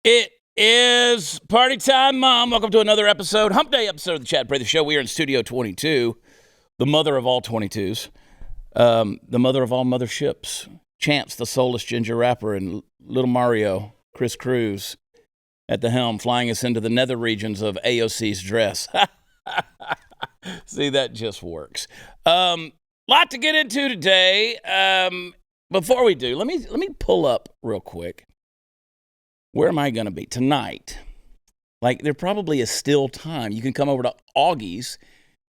It is party time, Mom. Welcome to another episode, Hump Day episode of the Chad Prather Show. We are in Studio 22, the mother of all 22s, the mother of all motherships. Chance, the soulless ginger rapper, and little Mario, Chris Cruz, at the helm, flying us into the nether regions of AOC's dress. See, that just works. Lot to get into today. Before we do, let me pull up real quick. Where am I going to be tonight? Like, there probably is still time. You can come over to Augie's,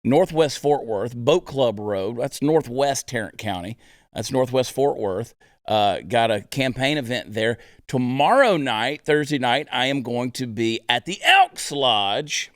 Northwest Fort Worth, Boat Club Road. That's Northwest Tarrant County. That's Northwest Fort Worth. Got a campaign event there. Tomorrow night, Thursday night, I am going to be at the Elks Lodge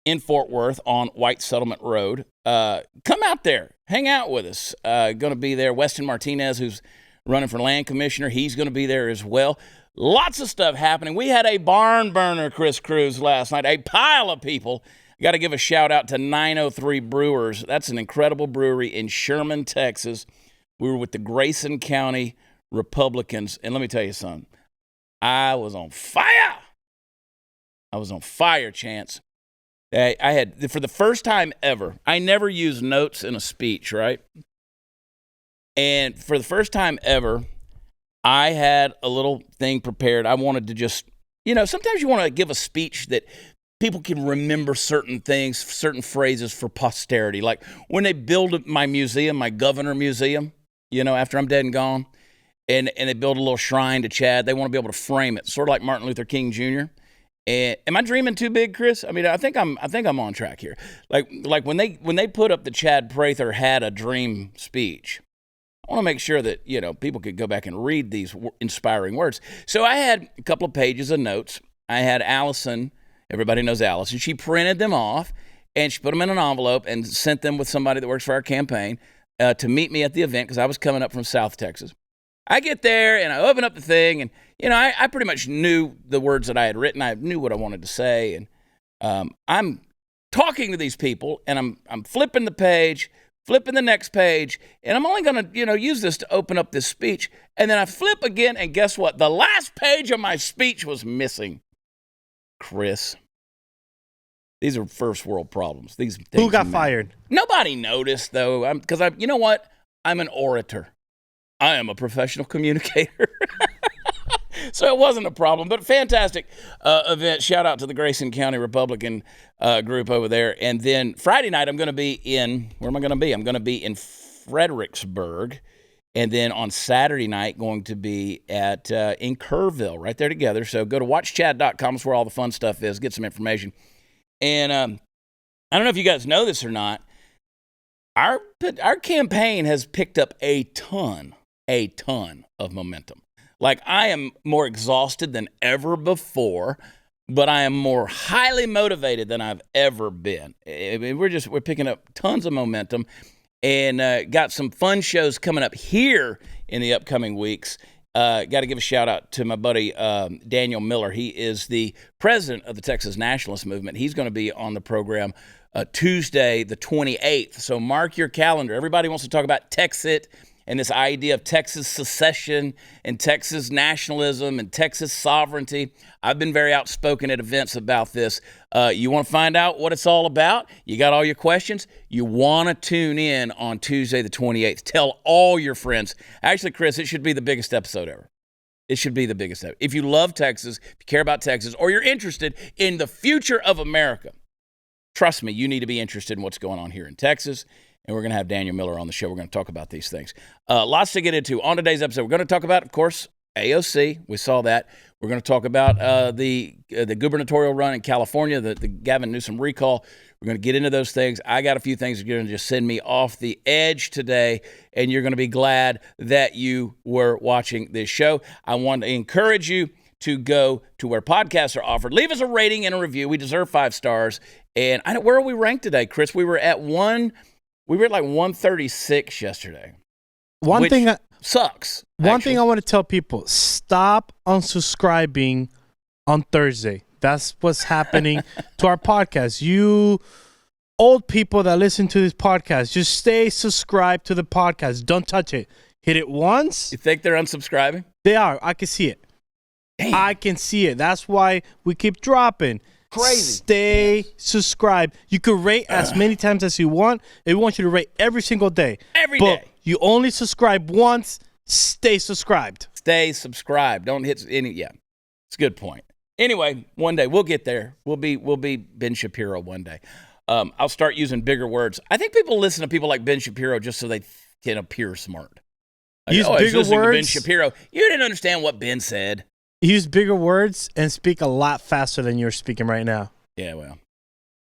in Fort Worth on White Settlement Road. Come out there. Hang out with us. Going to be there. Weston Martinez, who's running for land commissioner, he's going to be there as well. Lots of stuff happening. We had a barn burner, Chris Cruz, last night. A pile of people. Got to give a shout out to 903 Brewers. That's an incredible brewery in Sherman, Texas. We were with the Grayson County Republicans. And let me tell you something. I was on fire. I was on fire, Chance. I had, for the first time ever, I never use notes in a speech, right? And for the first time ever, I had a little thing prepared. I wanted to just, sometimes you want to give a speech that people can remember certain things, certain phrases for posterity. Like when they build my museum, my Governor Museum, after I'm dead and gone, and they build a little shrine to Chad, they want to be able to frame it, sort of like Martin Luther King Jr. And am I dreaming too big, Chris? I mean, I think I'm on track here. Like when they put up the Chad Prather Had a Dream speech, I want to make sure that, people could go back and read these inspiring words. So I had a couple of pages of notes. I had Allison, everybody knows Allison. She printed them off, and she put them in an envelope and sent them with somebody that works for our campaign to meet me at the event because I was coming up from South Texas. I get there, and I open up the thing, and, I pretty much knew the words that I had written. I knew what I wanted to say, and I'm talking to these people, and I'm flipping the page, flipping the next page, and I'm only going to, use this to open up this speech. And then I flip again, and guess what? The last page of my speech was missing. Chris, these are first world problems. These things Who got fired? Nobody noticed, though, because you know what? I'm an orator. I am a professional communicator. So it wasn't a problem, but fantastic event. Shout out to the Grayson County Republican group over there. And then Friday night, I'm going to be where am I going to be? I'm going to be in Fredericksburg. And then on Saturday night, going to be in Kerrville, right there together. So go to watchchad.com. That's where all the fun stuff is. Get some information. And I don't know if you guys know this or not. Our campaign has picked up a ton of momentum. Like, I am more exhausted than ever before, but I am more highly motivated than I've ever been. I mean, we're picking up tons of momentum, and got some fun shows coming up here in the upcoming weeks. Got to give a shout out to my buddy Daniel Miller. He is the president of the Texas Nationalist Movement. He's going to be on the program Tuesday, the 28th. So mark your calendar. Everybody wants to talk about Texit and this idea of Texas secession and Texas nationalism and Texas sovereignty. I've been very outspoken at events about this. You want to find out what it's all about? You got all your questions? You want to tune in on Tuesday the 28th. Tell all your friends. Actually, Chris, it should be the biggest episode ever. It should be the biggest ever. If you love Texas, if you care about Texas, or you're interested in the future of America, trust me, you need to be interested in what's going on here in Texas. And we're going to have Daniel Miller on the show. We're going to talk about these things. Lots to get into. On today's episode, we're going to talk about, of course, AOC. We saw that. We're going to talk about the gubernatorial run in California, the Gavin Newsom recall. We're going to get into those things. I got a few things that are going to just send me off the edge today, and you're going to be glad that you were watching this show. I want to encourage you to go to where podcasts are offered. Leave us a rating and a review. We deserve 5 stars. And where are we ranked today, Chris? We were at like 136 yesterday. One thing sucks. One thing I want to tell people: stop unsubscribing on Thursday. That's what's happening to our podcast. You old people that listen to this podcast, just stay subscribed to the podcast. Don't touch it. Hit it once. You think they're unsubscribing? They are. I can see it. Damn. I can see it. That's why we keep dropping. Crazy. Stay subscribed. You can rate as many times as you want. And we want you to rate every single day. Every but day. You only subscribe once. Stay subscribed. Stay subscribed. Don't hit any. Yeah, it's a good point. Anyway, one day we'll get there. We'll be Ben Shapiro one day. I'll start using bigger words. I think people listen to people like Ben Shapiro just so they can appear smart. Use bigger words. To Ben Shapiro. You didn't understand what Ben said. Use bigger words and speak a lot faster than you're speaking right now. Yeah, well,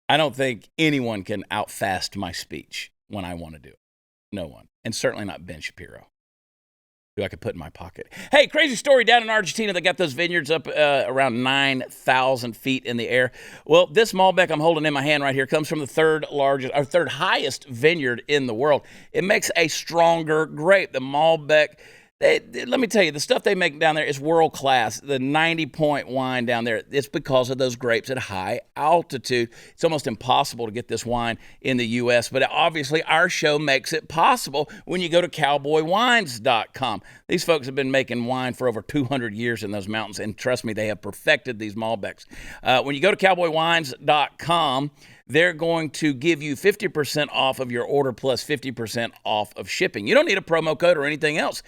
I don't think anyone can outfast my speech when I want to do it. No one. And certainly not Ben Shapiro, who I could put in my pocket. Hey, crazy story down in Argentina. They got those vineyards up around 9,000 feet in the air. Well, this Malbec I'm holding in my hand right here comes from the third highest vineyard in the world. It makes a stronger grape. The Malbec, let me tell you, the stuff they make down there is world class. The 90-point wine down there, it's because of those grapes at high altitude. It's almost impossible to get this wine in the U.S., but obviously our show makes it possible when you go to cowboywines.com. These folks have been making wine for over 200 years in those mountains, and trust me, they have perfected these Malbecs. When you go to cowboywines.com, they're going to give you 50% off of your order plus 50% off of shipping. You don't need a promo code or anything else.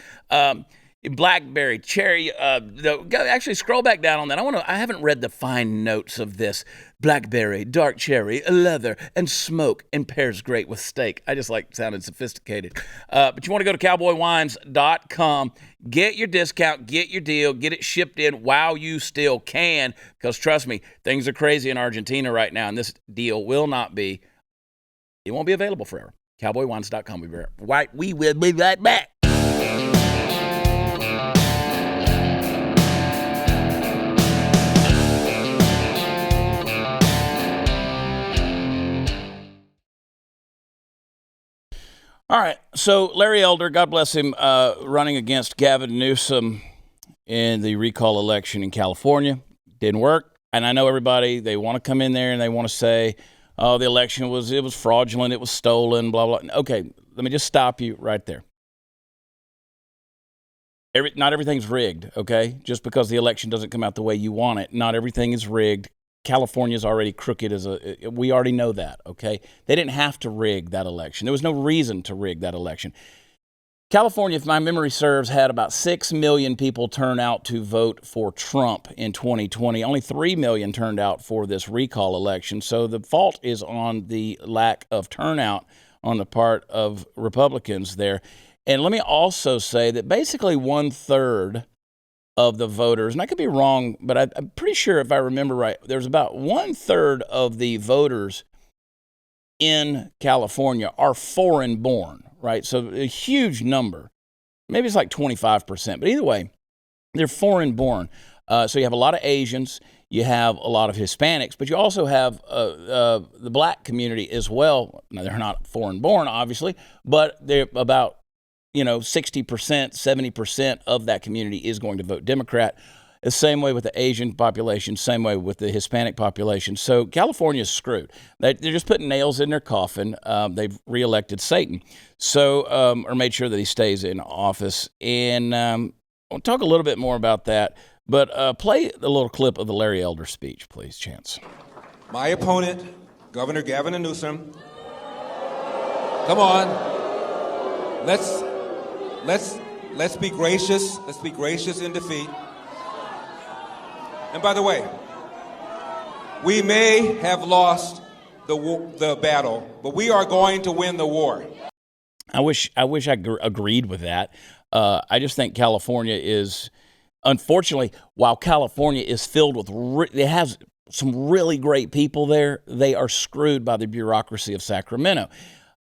Blackberry, cherry, actually scroll back down on that. I haven't read the fine notes of this. Blackberry, dark cherry, leather, and smoke, and pairs great with steak. I just sounded sophisticated. But you want to go to cowboywines.com, get your discount, get your deal, get it shipped in while you still can, because trust me, things are crazy in Argentina right now, and this deal it won't be available forever. Cowboywines.com. We will be right back. All right, so Larry Elder, God bless him, running against Gavin Newsom in the recall election in California. Didn't work, and I know everybody, they want to come in there and they want to say, oh, the election was fraudulent, it was stolen, blah, blah. Okay, let me just stop you right there. Not everything's rigged, okay? Just because the election doesn't come out the way you want it, not everything is rigged. California's already crooked we already know that, okay? They didn't have to rig that election. There was no reason to rig that election. California, if my memory serves, had about 6 million people turn out to vote for Trump in 2020. Only 3 million turned out for this recall election. So the fault is on the lack of turnout on the part of Republicans there. And let me also say that basically 1/3 of the voters, and I could be wrong, but I'm pretty sure if I remember right, there's about 1/3 of the voters in California are foreign born, right? So a huge number. Maybe it's like 25%, but either way, they're foreign born. So you have a lot of Asians, you have a lot of Hispanics, but you also have the black community as well. Now, they're not foreign born, obviously, but they're about 60%, 70% of that community is going to vote Democrat. The same way with the Asian population, same way with the Hispanic population. So California's screwed. They're just putting nails in their coffin. They've reelected Satan, or made sure that he stays in office. And I'll talk a little bit more about that. But play a little clip of the Larry Elder speech, please, Chance. My opponent, Governor Gavin Newsom. Come on. Let's be gracious. Let's be gracious in defeat. And by the way, we may have lost the battle, but we are going to win the war. I wish I agreed with that. I just think California is, unfortunately, while California is filled with, it has some really great people there, they are screwed by the bureaucracy of Sacramento.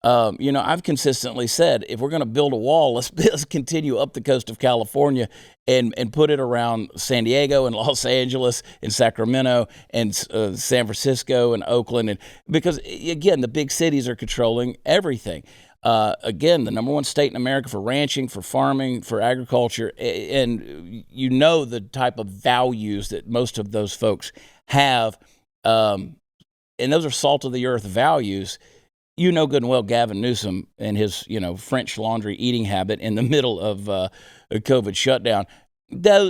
I've consistently said, if we're going to build a wall, let's continue up the coast of California and put it around San Diego and Los Angeles and Sacramento and San Francisco and Oakland. Because, again, the big cities are controlling everything. Again, the number one state in America for ranching, for farming, for agriculture. And the type of values that most of those folks have. and those are salt of the earth values. You know good and well Gavin Newsom and his, French laundry eating habit in the middle of a COVID shutdown.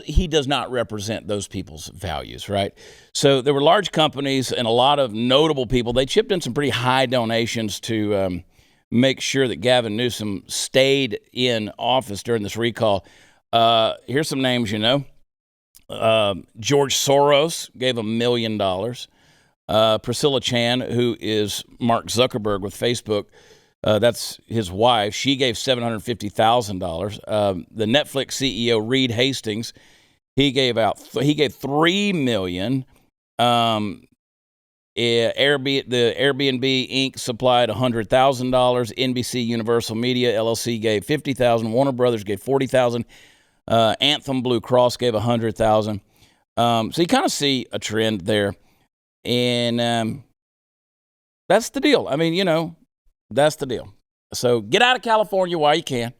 He does not represent those people's values, right? So there were large companies and a lot of notable people. They chipped in some pretty high donations to make sure that Gavin Newsom stayed in office during this recall. Here's some names you know. George Soros gave $1 million. Priscilla Chan, who is Mark Zuckerberg with Facebook, that's his wife. She gave $750,000. The Netflix CEO Reed Hastings, he gave $3 million. The Airbnb Inc. supplied $100,000. NBC Universal Media LLC gave $50,000. Warner Brothers gave $40,000. Anthem Blue Cross gave $100,000. So you kind of see a trend there. And that's the deal. I mean, that's the deal. So get out of California while you can.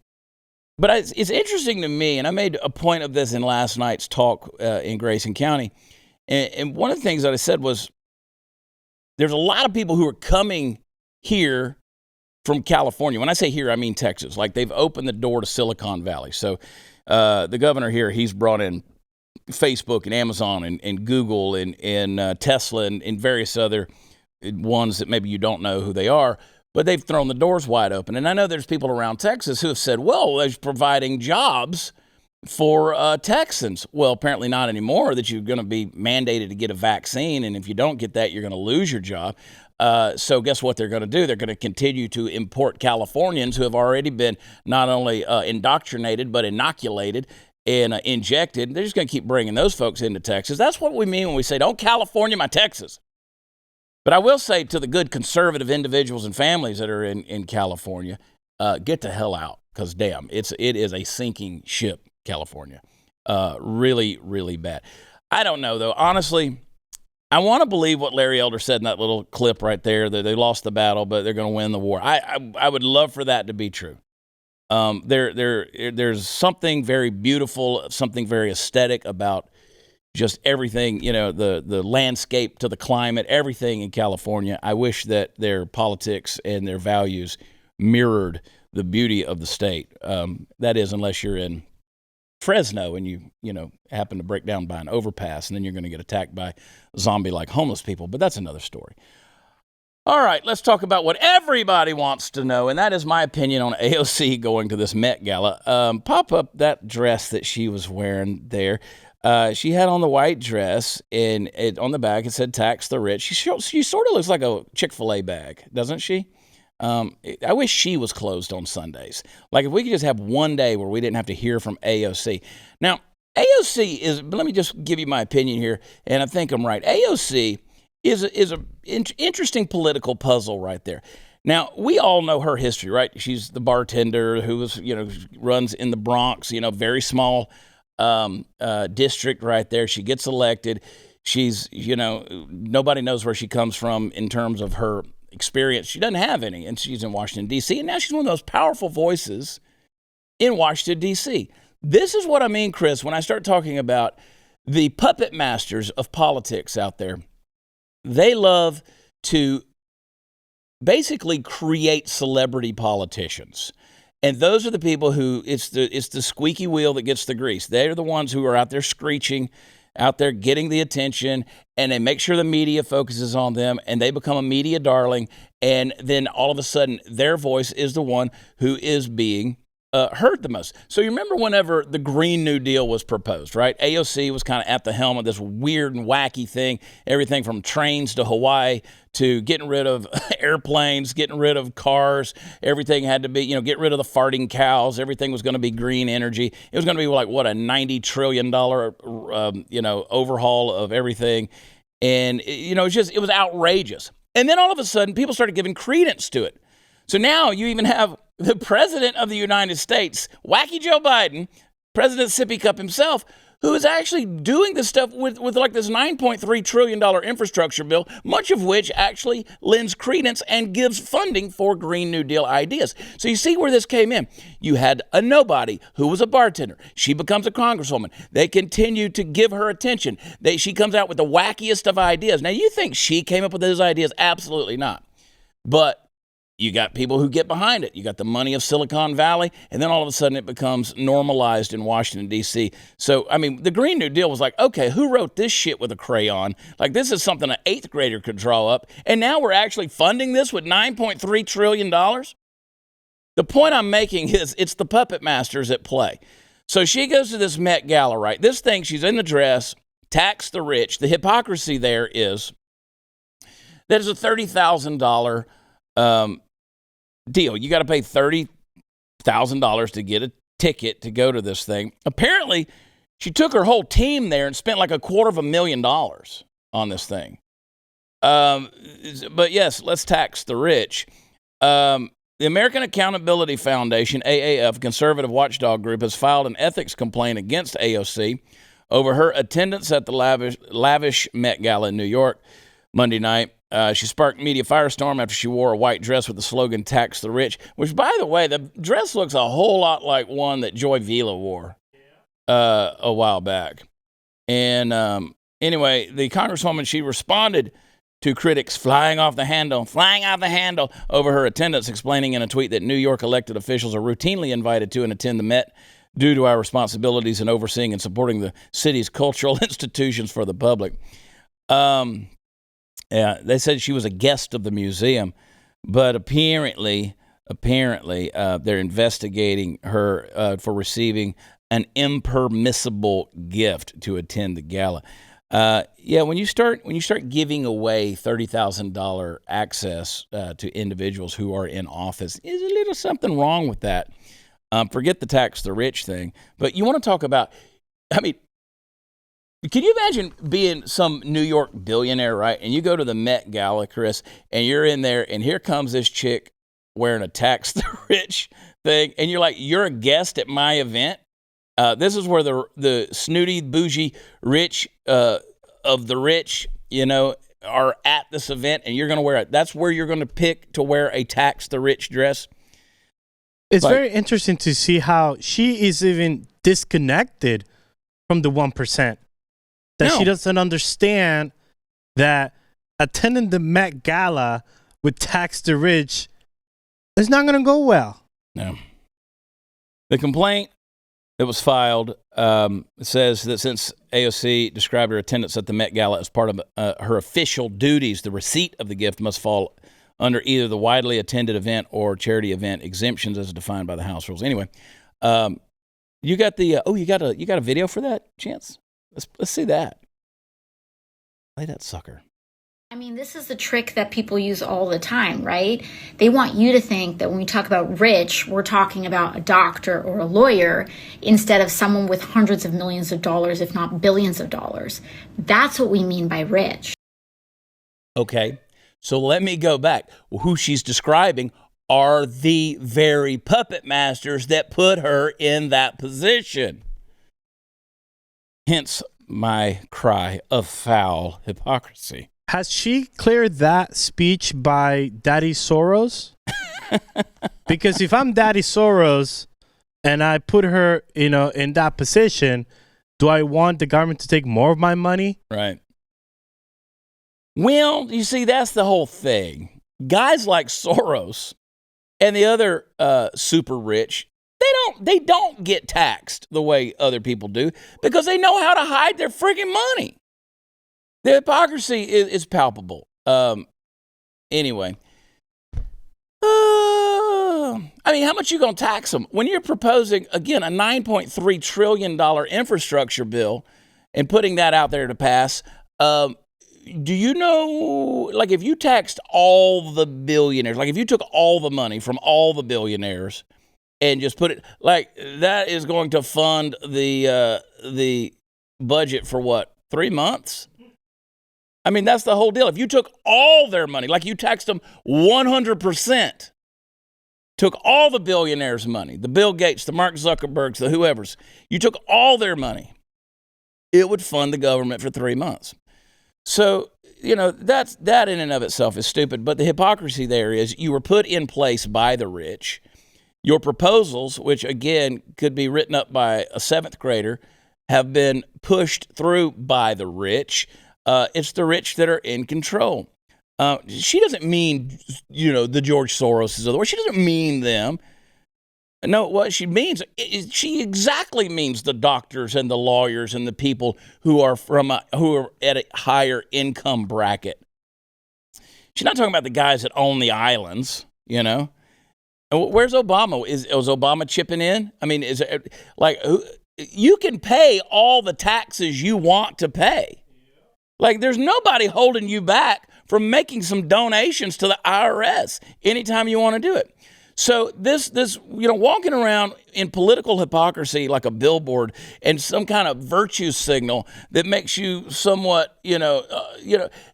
But it's interesting to me, and I made a point of this in last night's talk in Grayson County. And one of the things that I said was there's a lot of people who are coming here from California. When I say here, I mean Texas. Like they've opened the door to Silicon Valley. So the governor here, he's brought in Facebook and Amazon and Google and Tesla and various other ones that maybe you don't know who they are, but they've thrown the doors wide open. And I know there's people around Texas who have said, well, they're providing jobs for Texans. Well, apparently not anymore, that you're going to be mandated to get a vaccine, and if you don't get that, you're going to lose your job. So guess what they're going to do? They're going to continue to import Californians who have already been not only indoctrinated, but inoculated and injected. They're just going to keep bringing those folks into Texas. That's what we mean when we say, don't California my Texas. But I will say to the good conservative individuals and families that are in California, get the hell out, because damn, it is a sinking ship, California. Really, really bad. I don't know, though. Honestly, I want to believe what Larry Elder said in that little clip right there, that they lost the battle, but they're going to win the war. I would love for that to be true. There's something very beautiful, something very aesthetic about just everything, the landscape to the climate, everything in California. I wish that their politics and their values mirrored the beauty of the state. That is, unless you're in Fresno and you happen to break down by an overpass, and then you're going to get attacked by zombie-like homeless people. But that's another story. All right, let's talk about what everybody wants to know, and that is my opinion on AOC going to this Met Gala. Pop up that dress that she was wearing there. She had on the white dress, and on the back it said "Tax the Rich." She sort of looks like a Chick-fil-A bag, doesn't she? I wish she was closed on Sundays. Like if we could just have one day where we didn't have to hear from AOC. Now, AOC is, let me just give you my opinion here, and I think I'm right. AOC is an interesting political puzzle right there. Now, we all know her history, right? She's the bartender who was, runs in the Bronx, very small district right there. She gets elected. She's, nobody knows where she comes from in terms of her experience. She doesn't have any, and she's in Washington, D.C., and now she's one of those powerful voices in Washington, D.C. This is what I mean, Chris, when I start talking about the puppet masters of politics out there. They love to basically create celebrity politicians. And those are the people who, it's the squeaky wheel that gets the grease. They're the ones who are out there screeching, out there getting the attention, and they make sure the media focuses on them, and they become a media darling, and then all of a sudden their voice is the one who is being heard the most. So you remember whenever the Green New Deal was proposed, right? AOC was kind of at the helm of this weird and wacky thing, everything from trains to Hawaii to getting rid of airplanes, getting rid of cars. Everything had to be, get rid of the farting cows. Everything was going to be green energy. It was going to be like, what, a $90 trillion, overhaul of everything. And, it was outrageous. And then all of a sudden, people started giving credence to it. So now you even have the president of the United States, wacky Joe Biden, President Sippy Cup himself, who is actually doing this stuff with like this $9.3 trillion infrastructure bill, much of which actually lends credence and gives funding for Green New Deal ideas. So you see where this came in. You had a nobody who was a bartender. She becomes a congresswoman. They continue to give her attention. She comes out with the wackiest of ideas. Now, you think she came up with those ideas? Absolutely not. But you got people who get behind it. You got the money of Silicon Valley, and then all of a sudden it becomes normalized in Washington, D.C. So, I mean, the Green New Deal was like, okay, who wrote this shit with a crayon? Like, this is something an eighth grader could draw up, and now we're actually funding this with $9.3 trillion? The point I'm making is it's the puppet masters at play. So she goes to this Met Gala, right? This thing, she's in the dress, tax the rich. The hypocrisy there is that is a $30,000 deal. You got to pay $30,000 to get a ticket to go to this thing. Apparently, she took her whole team there and spent like $250,000 on this thing. But yes, let's tax the rich. The American Accountability Foundation, AAF, conservative watchdog group, has filed an ethics complaint against AOC over her attendance at the lavish Met Gala in New York Monday night. She sparked media firestorm after she wore a white dress with the slogan "Tax the Rich," which, by the way, the dress looks a whole lot like one that Joy Vila wore a while back. And anyway, the congresswoman, she responded to critics flying off the handle over her attendance, explaining in a tweet that New York elected officials are routinely invited to and attend the Met due to our responsibilities in overseeing and supporting the city's cultural institutions for the public. Yeah, they said she was a guest of the museum, but apparently, they're investigating her for receiving an impermissible gift to attend the gala. Yeah, when you start giving away $30,000 access to individuals who are in office, there's a little something wrong with that. Forget the tax the rich thing, but you want to talk about, I mean, can you imagine being some New York billionaire, right? And you go to the Met Gala, Chris, and you're in there, and here comes this chick wearing a tax the rich thing, and you're like, you're a guest at my event? This is where the snooty, bougie, rich of the rich, are at this event, and you're going to wear it. That's where you're going to pick to wear a tax the rich dress. It's very interesting to see how she is even disconnected from the 1%. That she doesn't understand that attending the Met Gala with tax the rich is not going to go well. No. The complaint that was filed says that since AOC described her attendance at the Met Gala as part of her official duties, the receipt of the gift must fall under either the widely attended event or charity event exemptions as defined by the House rules. Anyway, you got the you got a video for that, Chance? Let's see that. Play that sucker. I mean, this is the trick that people use all the time, right? They want you to think that when we talk about rich, we're talking about a doctor or a lawyer instead of someone with hundreds of millions of dollars, if not billions of dollars. That's what we mean by rich. Okay, so let me go back. Who she's describing are the very puppet masters that put her in that position. Hence my cry of foul hypocrisy. Has she cleared that speech by Daddy Soros? Because if I'm Daddy Soros and I put her, in that position, do I want the government to take more of my money? Right. Well, you see, that's the whole thing. Guys like Soros and the other super rich, they don't get taxed the way other people do because they know how to hide their freaking money. The hypocrisy is palpable. Anyway. I mean, how much you going to tax them? When you're proposing, again, a $9.3 trillion infrastructure bill and putting that out there to pass, do you know, like if you taxed all the billionaires, like if you took all the money from all the billionaires and just put it, like that is going to fund the budget for what, 3 months? I mean, that's the whole deal. If you took all their money, like you taxed them 100%, took all the billionaires' money, the Bill Gates, the Mark Zuckerbergs, the whoever's, you took all their money it would fund the government for 3 months. So, that in and of itself is stupid. But the hypocrisy there is you were put in place by the rich. Your proposals, which again could be written up by a 7th grader, have been pushed through by the rich. It's the rich that are in control. She doesn't mean, the George Soroses of the world. She doesn't mean them. No, what she means, she exactly means the doctors and the lawyers and the people who are who are at a higher income bracket. She's not talking about the guys that own the islands, And where's Obama? Is Obama chipping in? I mean, is it like you can pay all the taxes you want to pay? Like, there's nobody holding you back from making some donations to the IRS anytime you want to do it. So this walking around in political hypocrisy like a billboard and some kind of virtue signal that makes you somewhat, you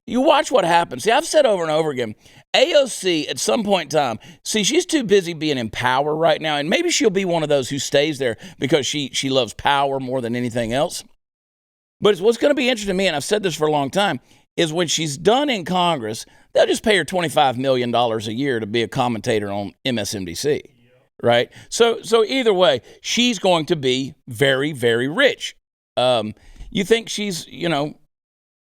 watch what happens. See, I've said over and over again, AOC at some point in time, she's too busy being in power right now, and maybe she'll be one of those who stays there because she loves power more than anything else. But what's going to be interesting to me, and I've said this for a long time, is when she's done in Congress, they'll just pay her $25 million a year to be a commentator on MSNBC, right? So either way, she's going to be very, very rich. You think she's,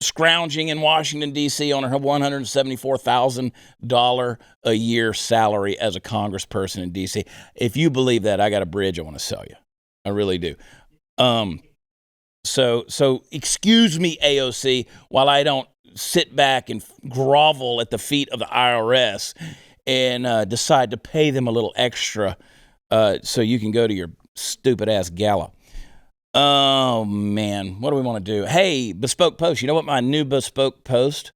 scrounging in Washington, D.C. on her $174,000 a year salary as a congressperson in D.C. If you believe that, I got a bridge I want to sell you. I really do. So excuse me, AOC, while I don't sit back and grovel at the feet of the IRS and decide to pay them a little extra so you can go to your stupid-ass gala. Oh, man, what do we want to do? Hey, Bespoke Post, you know what my new Bespoke Post?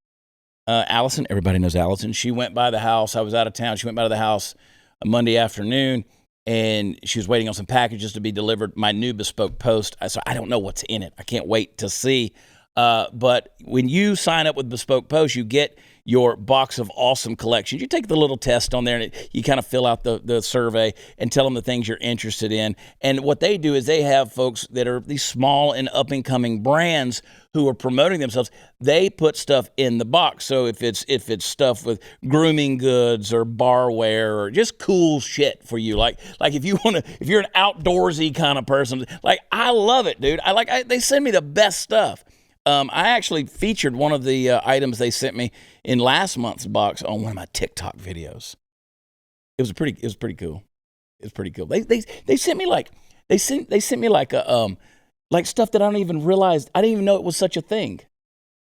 Allison, everybody knows Allison. She went by the house. I was out of town. She went by the house a Monday afternoon, and she was waiting on some packages to be delivered. My new Bespoke Post. So I don't know what's in it. I can't wait to see. But when you sign up with Bespoke Post, you get your box of awesome collections. You take the little test on there, and you kind of fill out the survey and tell them the things you're interested in. And what they do is they have folks that are these small and up-and-coming brands who are promoting themselves. They put stuff in the box. So if it's stuff with grooming goods or barware or just cool shit for you, like if you're an outdoorsy kind of person, like I love it, dude. They send me the best stuff. I actually featured one of the items they sent me in last month's box on one of my TikTok videos. It was pretty cool. It's pretty cool. They sent me like like stuff that I don't even realize. I didn't even know it was such a thing.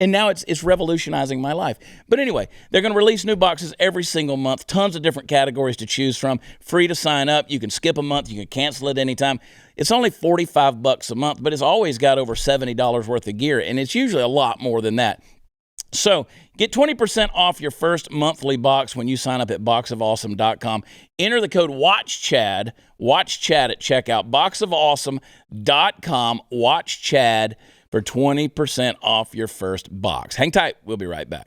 And now it's revolutionizing my life. But anyway, they're going to release new boxes every single month. Tons of different categories to choose from. Free to sign up. You can skip a month. You can cancel it anytime. It's only $45 a month, but it's always got over $70 worth of gear, and it's usually a lot more than that. So get 20% off your first monthly box when you sign up at boxofawesome.com. Enter the code WATCHCHAD at checkout. boxofawesome.com, WATCHCHAD for 20% off your first box. Hang tight. We'll be right back.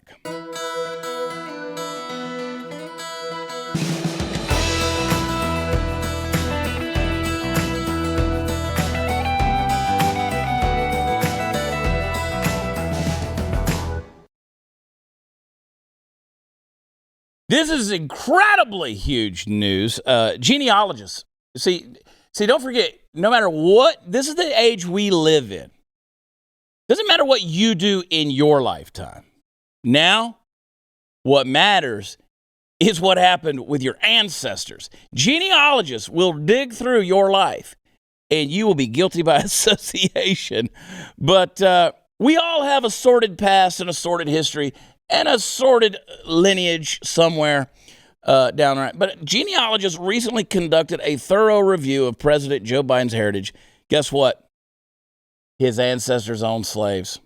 This is incredibly huge news. Genealogists. See, don't forget, no matter what, this is the age we live in. Doesn't matter what you do in your lifetime. Now, what matters is what happened with your ancestors. Genealogists will dig through your life, and you will be guilty by association. But we all have a sordid past and a sordid history and a sordid lineage somewhere down right. But genealogists recently conducted a thorough review of President Joe Biden's heritage. Guess what? His ancestors owned slaves.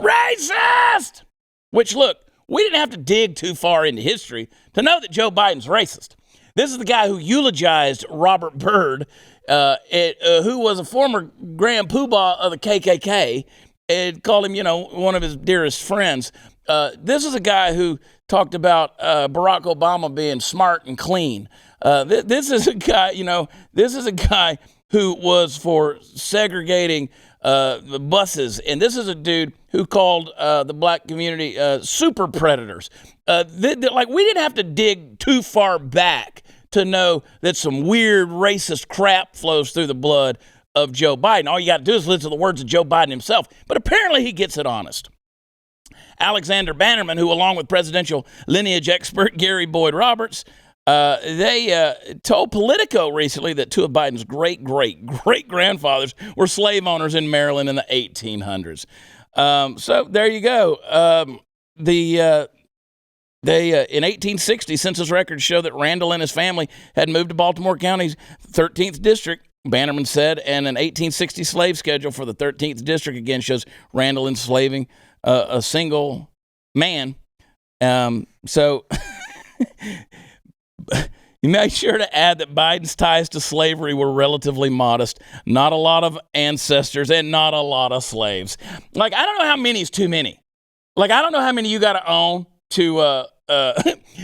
Racist! Which, look, we didn't have to dig too far into history to know that Joe Biden's racist. This is the guy who eulogized Robert Byrd, who was a former Grand Poobah of the KKK, and called him, one of his dearest friends. This is a guy who talked about Barack Obama being smart and clean. This is a guy, who was for segregating buses. And this is a dude who called the black community super predators. Like, we didn't have to dig too far back to know that some weird racist crap flows through the blood of Joe Biden. All you got to do is listen to the words of Joe Biden himself. But apparently he gets it honest. Alexander Bannerman, who along with presidential lineage expert Gary Boyd Roberts, they told Politico recently that two of Biden's great-great-great-grandfathers were slave owners in Maryland in the 1800s. So there you go. In 1860, census records show that Randall and his family had moved to Baltimore County's 13th district, Bannerman said, and an 1860 slave schedule for the 13th district again shows Randall enslaving a single man. So you make sure to add that Biden's ties to slavery were relatively modest. Not a lot of ancestors and not a lot of slaves. Like, I don't know how many is too many. Like, I don't know how many you got to own to,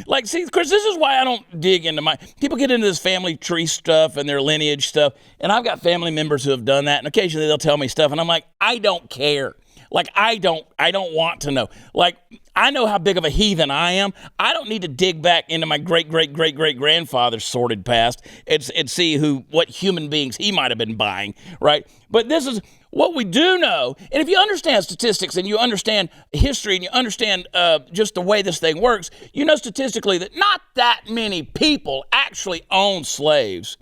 like, see, Chris, this is why I don't dig into people get into this family tree stuff and their lineage stuff. And I've got family members who have done that. And occasionally they'll tell me stuff. And I'm like, I don't care. Like, I don't want to know. Like, I know how big of a heathen I am. I don't need to dig back into my great-great-great-great-grandfather's sordid past and see what human beings he might have been buying, right? But this is what we do know. And if you understand statistics and you understand history and you understand just the way this thing works, you know statistically that not that many people actually owned slaves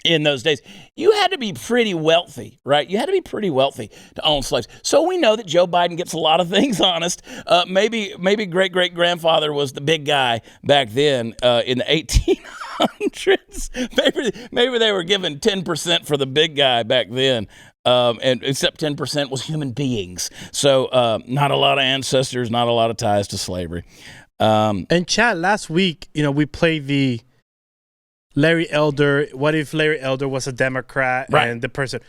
in those days. You had to be pretty wealthy, right? You had to be pretty wealthy to own slaves. So we know that Joe Biden gets a lot of things honest. Maybe great-great-grandfather was the big guy back then in the 1800s. Maybe they were given 10% for the big guy back then. And except 10% was human beings. So not a lot of ancestors, not a lot of ties to slavery. And Chad, last week, we played the Larry Elder. What if Larry Elder was a Democrat, right? And the person?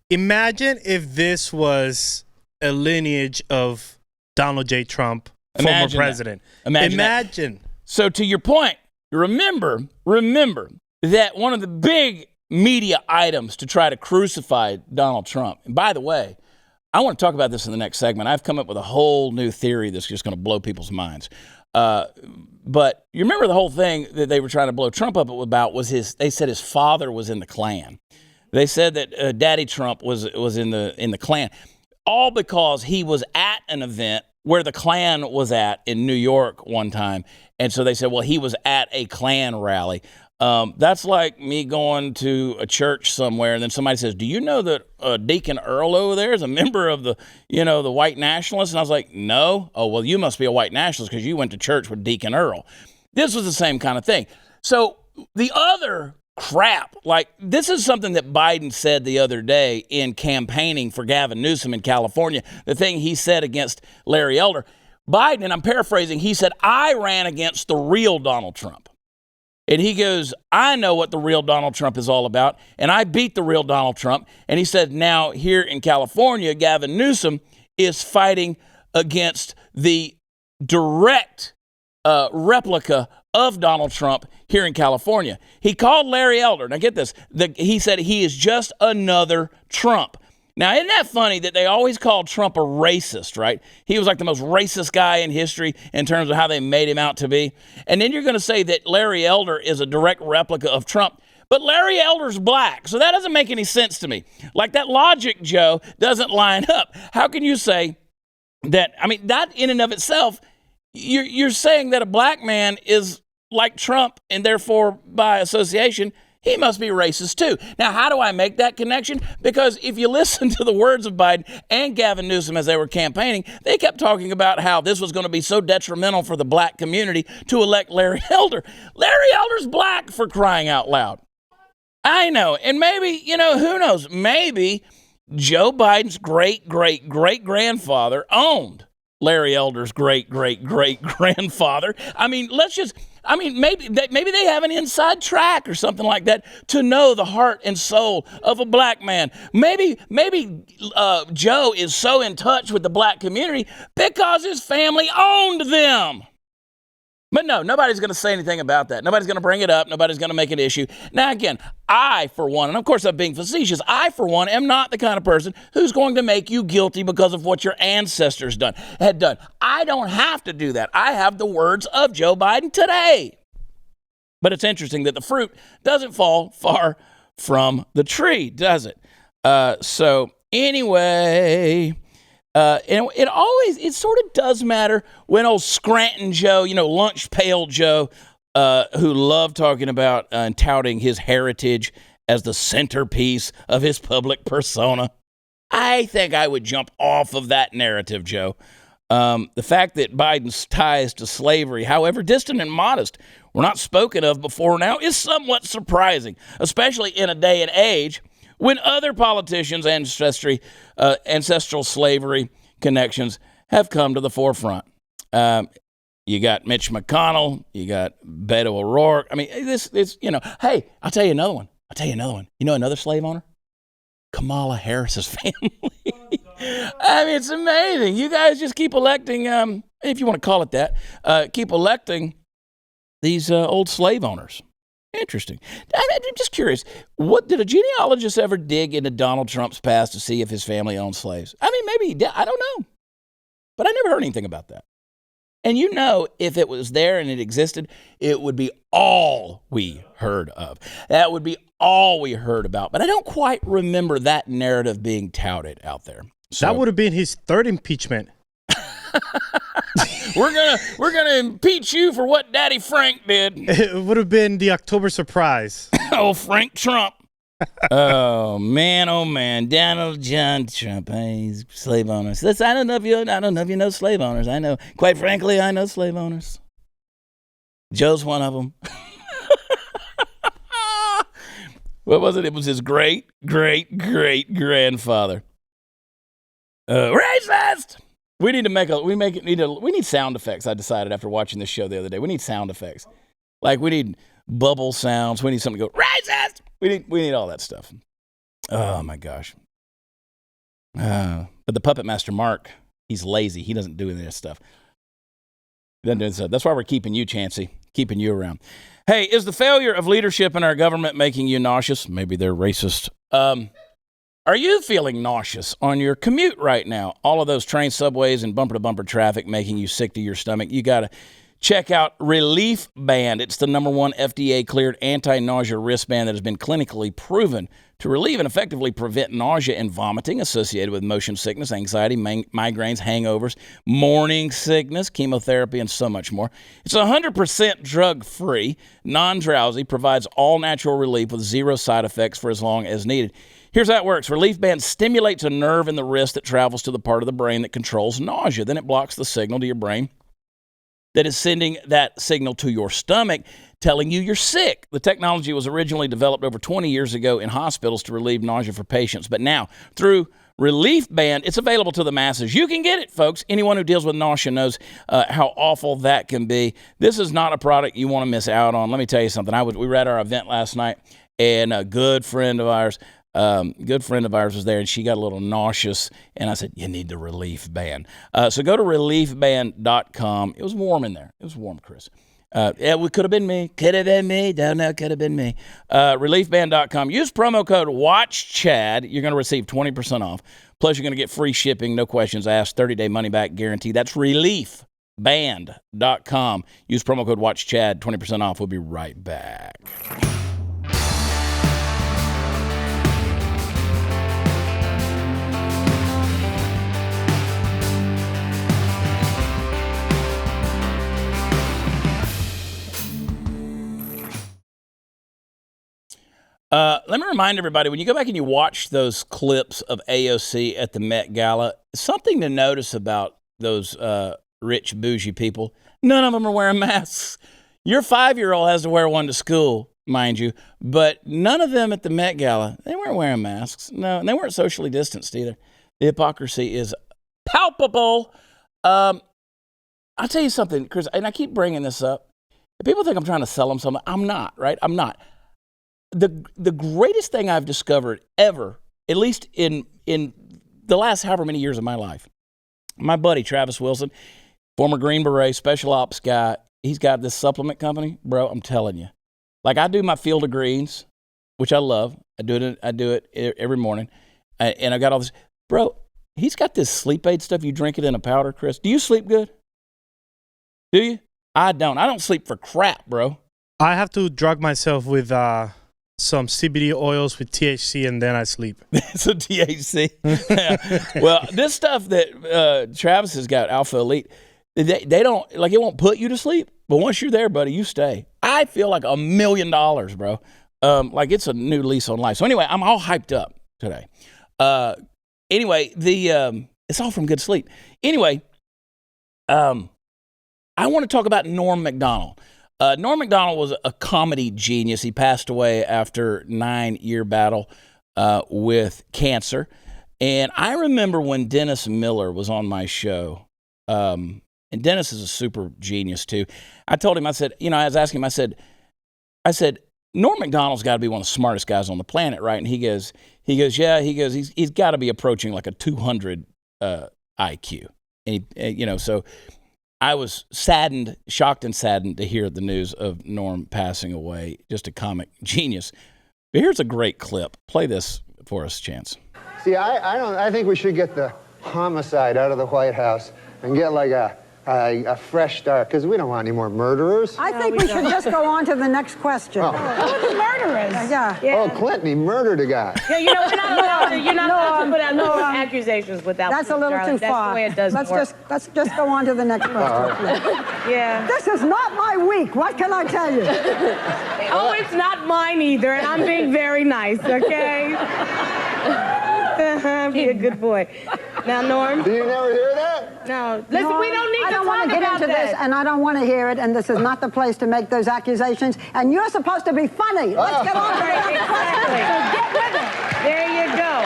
Imagine if this was a lineage of Donald J. Trump, former president. Imagine. So to your point, remember that one of the big media items to try to crucify Donald Trump. And by the way, I want to talk about this in the next segment. I've come up with a whole new theory that's just going to blow people's minds. But you remember the whole thing that they were trying to blow Trump up about was they said his father was in the Klan. They said that Daddy Trump was in the Klan, all because he was at an event where the Klan was at in New York one time. And so they said, well, he was at a Klan rally. That's like me going to a church somewhere and then somebody says, do you know that Deacon Earl over there is a member of the white nationalists? And I was like, no. Oh, well, you must be a white nationalist because you went to church with Deacon Earl. This was the same kind of thing. So the other crap, like this is something that Biden said the other day in campaigning for Gavin Newsom in California, the thing he said against Larry Elder. Biden, and I'm paraphrasing, he said, I ran against the real Donald Trump. And he goes, I know what the real Donald Trump is all about, and I beat the real Donald Trump. And he said, now here in California, Gavin Newsom is fighting against the direct replica of Donald Trump here in California. He called Larry Elder. Now get this. He said he is just another Trump. Now, isn't that funny that they always called Trump a racist, right? He was like the most racist guy in history in terms of how they made him out to be. And then you're going to say that Larry Elder is a direct replica of Trump. But Larry Elder's black, so that doesn't make any sense to me. Like that logic, Joe, doesn't line up. How can you say that? I mean, that in and of itself, you're saying that a black man is like Trump and therefore by association, he must be racist too. Now, how do I make that connection? Because if you listen to the words of Biden and Gavin Newsom as they were campaigning, they kept talking about how this was going to be so detrimental for the black community to elect Larry Elder. Larry Elder's black, for crying out loud. I know. And maybe, who knows? Maybe Joe Biden's great-great-great-grandfather owned Larry Elder's great-great-great-grandfather. Maybe they have an inside track or something like that to know the heart and soul of a black man. Maybe Joe is so in touch with the black community because his family owned them. But no, nobody's going to say anything about that. Nobody's going to bring it up. Nobody's going to make an issue. Now, again, I, for one, and of course I'm being facetious, I, for one, am not the kind of person who's going to make you guilty because of what your ancestors had done. I don't have to do that. I have the words of Joe Biden today. But it's interesting that the fruit doesn't fall far from the tree, does it? So anyway... and it sort of does matter when old Scranton Joe, lunch pail Joe, who loved talking about and touting his heritage as the centerpiece of his public persona. I think I would jump off of that narrative, Joe. The fact that Biden's ties to slavery, however distant and modest, were not spoken of before now is somewhat surprising, especially in a day and age when other politicians' ancestral slavery connections have come to the forefront. You got Mitch McConnell, you got Beto O'Rourke. I mean, hey, I'll tell you another one. You know another slave owner? Kamala Harris's family. I mean, it's amazing. You guys just keep electing, if you want to call it that, keep electing these old slave owners. Interesting. I'm just curious. What did a genealogist ever dig into Donald Trump's past to see if his family owned slaves? I mean, maybe he did. I don't know. But I never heard anything about that. And if it was there and it existed, it would be all we heard of. That would be all we heard about. But I don't quite remember that narrative being touted out there. So, that would have been his third impeachment. We're gonna impeach you for what Daddy Frank did. It would have been the October surprise. Oh, Frank Trump. Oh man, Donald John Trump. He's slave owners. Listen, I don't know if you know slave owners. I know. Quite frankly, I know slave owners. Joe's one of them. What was it? It was his great grandfather. Racist. We need to we need sound effects. I decided after watching this show the other day, we need sound effects. Like we need bubble sounds. We need something to go racist. We need all that stuff. Oh my gosh. But the puppet master Mark, he's lazy. He doesn't do any of this stuff. He doesn't do this stuff. That's why we're keeping you, Chancey, keeping you around. Hey, is the failure of leadership in our government making you nauseous? Maybe they're racist. Are you feeling nauseous on your commute right now? All of those trains, subways, and bumper-to-bumper traffic making you sick to your stomach. You got to check out Relief Band. It's the #1 FDA-cleared anti-nausea wristband that has been clinically proven to relieve and effectively prevent nausea and vomiting associated with motion sickness, anxiety, migraines, hangovers, morning sickness, chemotherapy, and so much more. It's 100% drug-free, non-drowsy, provides all-natural relief with zero side effects for as long as needed. Here's how it works. Relief Band stimulates a nerve in the wrist that travels to the part of the brain that controls nausea. Then it blocks the signal to your brain that is sending that signal to your stomach, telling you you're sick. The technology was originally developed over 20 years ago in hospitals to relieve nausea for patients. But now, through Relief Band, it's available to the masses. You can get it, folks. Anyone who deals with nausea knows how awful that can be. This is not a product you want to miss out on. Let me tell you something. We were at our event last night, and a good friend of ours was there, and she got a little nauseous, and I said, you need the Relief Band. So go to reliefband.com. It was warm in there. It was warm, Chris. It could have been me. Could have been me. Don't know. Could have been me. Reliefband.com. Use promo code WATCHCHAD. You're going to receive 20% off. Plus, you're going to get free shipping, no questions asked, 30-day money-back guarantee. That's reliefband.com. Use promo code WATCHCHAD, 20% off. We'll be right back. Let me remind everybody, when you go back and you watch those clips of AOC at the Met Gala, something to notice about those rich, bougie people, none of them are wearing masks. Your 5-year-old has to wear one to school, mind you, but none of them at the Met Gala, they weren't wearing masks. No, and they weren't socially distanced either. The hypocrisy is palpable. I'll tell you something, Chris, and I keep bringing this up. If people think I'm trying to sell them something, I'm not, right? I'm not. The greatest thing I've discovered ever, at least in the last however many years of my life, my buddy Travis Wilson, former Green Beret special ops guy, he's got this supplement company, bro. I'm telling you, like I do my Field of Greens, which I love. I do it every morning, and I got all this, bro. He's got this sleep aid stuff. You drink it in a powder, Chris. Do you sleep good? Do you? I don't. I don't sleep for crap, bro. I have to drug myself with some CBD oils with THC, and then I sleep. So THC. Yeah. Well, this stuff that Travis has got, Alpha Elite, they don't, like, it won't put you to sleep, but once you're there, buddy, you stay. I feel like $1 million, bro. Like it's a new lease on life. So anyway, I'm all hyped up today. Anyway, it's all from good sleep. Anyway, I want to talk about Norm Macdonald. Norm Macdonald was a comedy genius. He passed away after 9-year battle with cancer. And I remember when Dennis Miller was on my show, and Dennis is a super genius too. I told him, I said, I was asking him, I said, Norm Macdonald's got to be one of the smartest guys on the planet, right? And he goes, yeah, he's got to be approaching like a 200 IQ. And he, so I was shocked and saddened to hear the news of Norm passing away. Just a comic genius. But here's a great clip. Play this for us, Chance. See, I think we should get the homicide out of the White House and get like a fresh start, because we don't want any more murderers. I think we should just go on to the next question. Oh. Who's murderers? Yeah. Oh, Clinton, he murdered a guy. Yeah, you're not allowed to put out no accusations without. That's a little too far. That's the way it does work. Let's just go on to the next question. Yeah. This is not my week. What can I tell you? Oh, it's not mine either, and I'm being very nice, okay? Be a good boy. Now, Norm. Do you never hear that? No. Listen, Norm, we don't need to talk about that. I don't want to get into this, and I don't want to hear it, and this is not the place to make those accusations, and you're supposed to be funny. Let's get on to the next question. So get with it. There you go.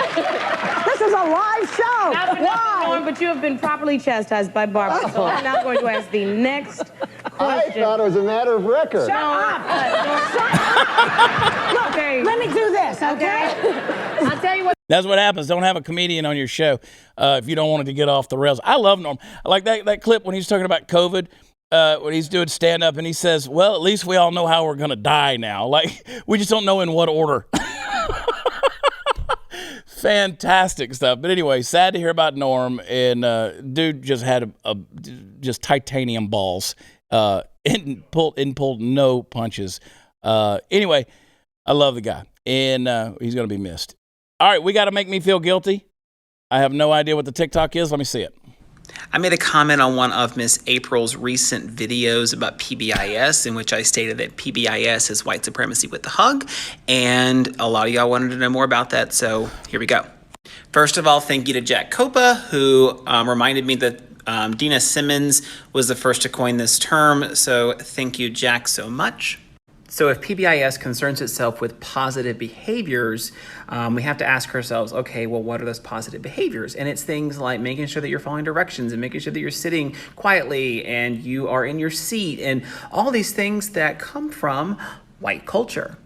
This is a live show. Why? Norm, but you have been properly chastised by Barbara, so I'm now going to ask the next question. I thought it was a matter of record. Shut up. Look, okay. let me do this, okay? I'll tell you what. That's what happens. Don't have a comedian on your show if you don't want it to get off the rails. I love Norm. I like that clip when he's talking about COVID, when he's doing stand-up, and he says, well, at least we all know how we're going to die now. Like, we just don't know in what order. Fantastic stuff. But anyway, sad to hear about Norm. And dude just had just titanium balls and pulled no punches. Anyway, I love the guy. And he's going to be missed. All right, we got to make me feel guilty. I have no idea what the TikTok is. Let me see it. I made a comment on one of Miss April's recent videos about PBIS, in which I stated that PBIS is white supremacy with the hug, and a lot of y'all wanted to know more about that, so here we go. First of all, thank you to Jack Copa, who reminded me that Dina Simmons was the first to coin this term, so thank you, Jack, so much. So if PBIS concerns itself with positive behaviors, we have to ask ourselves, okay, well, what are those positive behaviors? And it's things like making sure that you're following directions and making sure that you're sitting quietly and you are in your seat and all these things that come from white culture.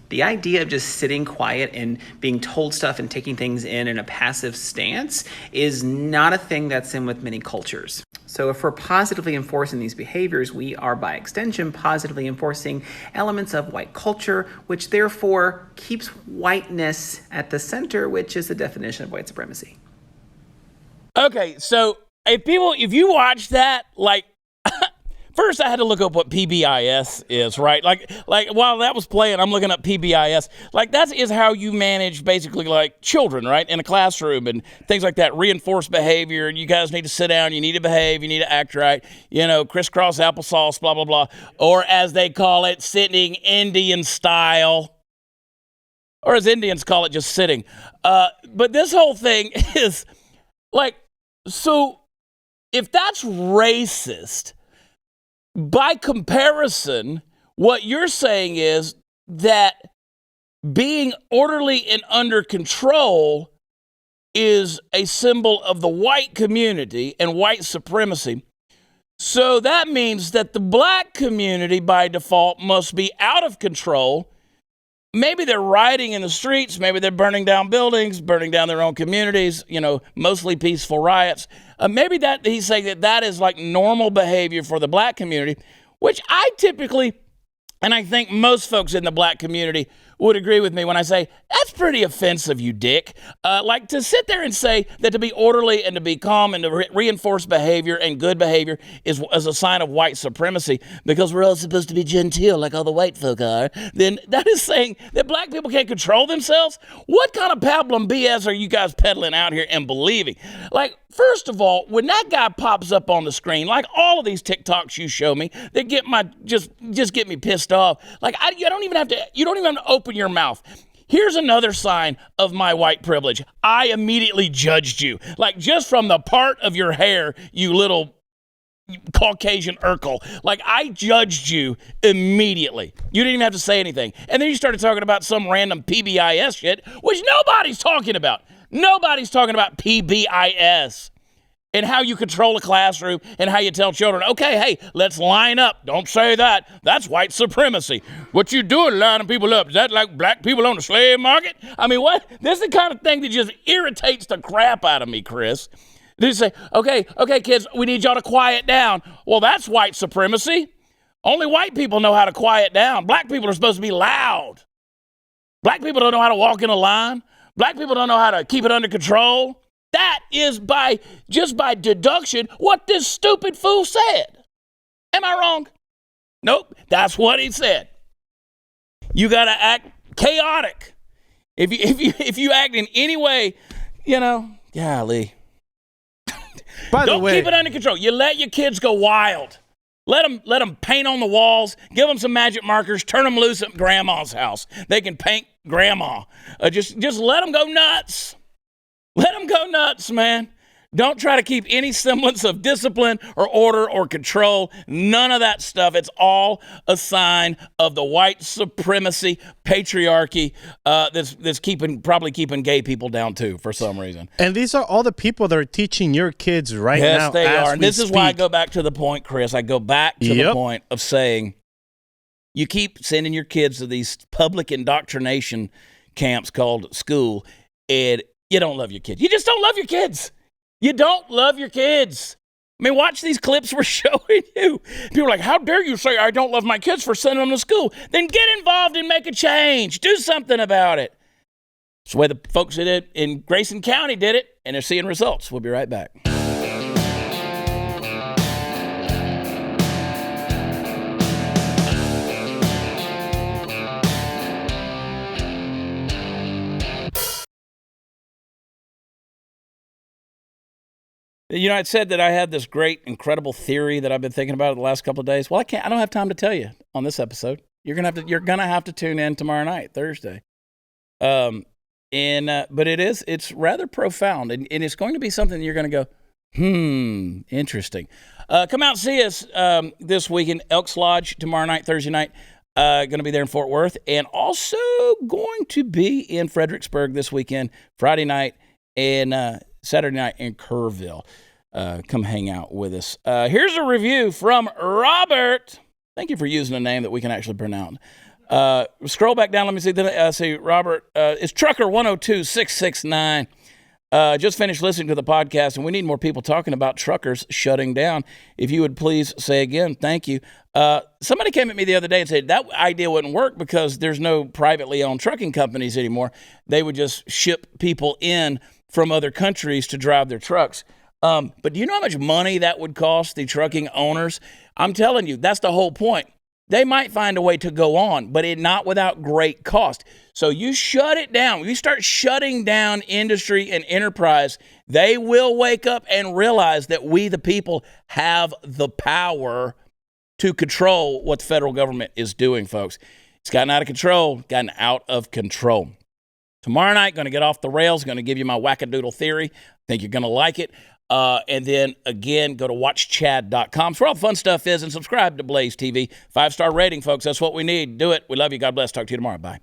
The idea of just sitting quiet and being told stuff and taking things in a passive stance is not a thing that's in with many cultures. So if we're positively enforcing these behaviors, we are by extension positively enforcing elements of white culture, which therefore keeps whiteness at the center, which is the definition of white supremacy. Okay, so if you watch that, like, first I had to look up what PBIS is, right? Like while that was playing, I'm looking up PBIS. Like that is how you manage basically like children, right? In a classroom and things like that. Reinforce behavior. You guys need to sit down. You need to behave. You need to act right. Crisscross applesauce, blah, blah, blah. Or as they call it, sitting Indian style. Or as Indians call it, just sitting. But this whole thing is like, so if that's racist, by comparison, what you're saying is that being orderly and under control is a symbol of the white community and white supremacy. So that means that the black community by default must be out of control. Maybe they're rioting in the streets. Maybe they're burning down buildings, burning down their own communities, mostly peaceful riots. Maybe that he's saying that is like normal behavior for the black community, which I typically, and I think most folks in the black community would agree with me when I say, that's pretty offensive, you dick. Like to sit there and say that to be orderly and to be calm and to reinforce behavior and good behavior is a sign of white supremacy because we're all supposed to be genteel like all the white folk are, then that is saying that black people can't control themselves? What kind of pablum BS are you guys peddling out here and believing? Like, first of all, when that guy pops up on the screen, like all of these TikToks you show me, that get my just get me pissed off. Like you don't even have to open your mouth. Here's another sign of my white privilege. I immediately judged you. Like just from the part of your hair, you little Caucasian Urkel. Like I judged you immediately. You didn't even have to say anything. And then you started talking about some random PBIS shit, which nobody's talking about. Nobody's talking about PBIS and how you control a classroom and how you tell children, okay, hey, let's line up. Don't say that. That's white supremacy. What you doing lining people up? Is that like black people on the slave market? I mean, what? This is the kind of thing that just irritates the crap out of me, Chris. They say, okay, kids, we need y'all to quiet down. Well, that's white supremacy. Only white people know how to quiet down. Black people are supposed to be loud. Black people don't know how to walk in a line. Black people don't know how to keep it under control. That is by deduction what this stupid fool said. Am I wrong? Nope, that's what he said. You got to act chaotic. If you act in any way, golly. Don't keep it under control. You let your kids go wild. Let them paint on the walls. Give them some magic markers. Turn them loose at grandma's house. They can paint grandma. Just let them go nuts. Let them go nuts, man. Don't try to keep any semblance of discipline or order or control. None of that stuff. It's all a sign of the white supremacy, patriarchy that's probably keeping gay people down too for some reason. And these are all the people that are teaching your kids right now. Yes, they are. And this is why I go back to the point, Chris. I go back to the point of saying you keep sending your kids to these public indoctrination camps called school, and you don't love your kids. You just don't love your kids. You don't love your kids. I mean, watch these clips we're showing you. People are like, how dare you say I don't love my kids for sending them to school? Then get involved and make a change. Do something about it. It's the way the folks that did in Grayson County did it, and they're seeing results. We'll be right back. I said that I had this great, incredible theory that I've been thinking about the last couple of days. Well, I don't have time to tell you on this episode. You're gonna have to tune in tomorrow night, Thursday. But it's rather profound, and it's going to be something that you're going to go, interesting. Come out and see us this weekend, Elks Lodge tomorrow night, Thursday night. Going to be there in Fort Worth, and also going to be in Fredericksburg this weekend, Friday night, and Saturday night in Kerrville. Come hang out with us. Here's a review from Robert. Thank you for using a name that we can actually pronounce. Scroll back down. Let me see. Robert. It's Trucker102669. Just finished listening to the podcast, and we need more people talking about truckers shutting down. If you would please say again, thank you. Somebody came at me the other day and said that idea wouldn't work because there's no privately owned trucking companies anymore. They would just ship people in from other countries to drive their trucks. But do you know how much money that would cost the trucking owners? I'm telling you, that's the whole point. They might find a way to go on, but not without great cost. So you shut it down. When you start shutting down industry and enterprise, they will wake up and realize that we, the people, have the power to control what the federal government is doing, folks. It's gotten out of control. Tomorrow night, going to get off the rails, going to give you my wackadoodle theory. Think you're going to like it. And then, again, go to watchchad.com. It's where all the fun stuff is, and subscribe to Blaze TV. 5-star rating, folks. That's what we need. Do it. We love you. God bless. Talk to you tomorrow. Bye.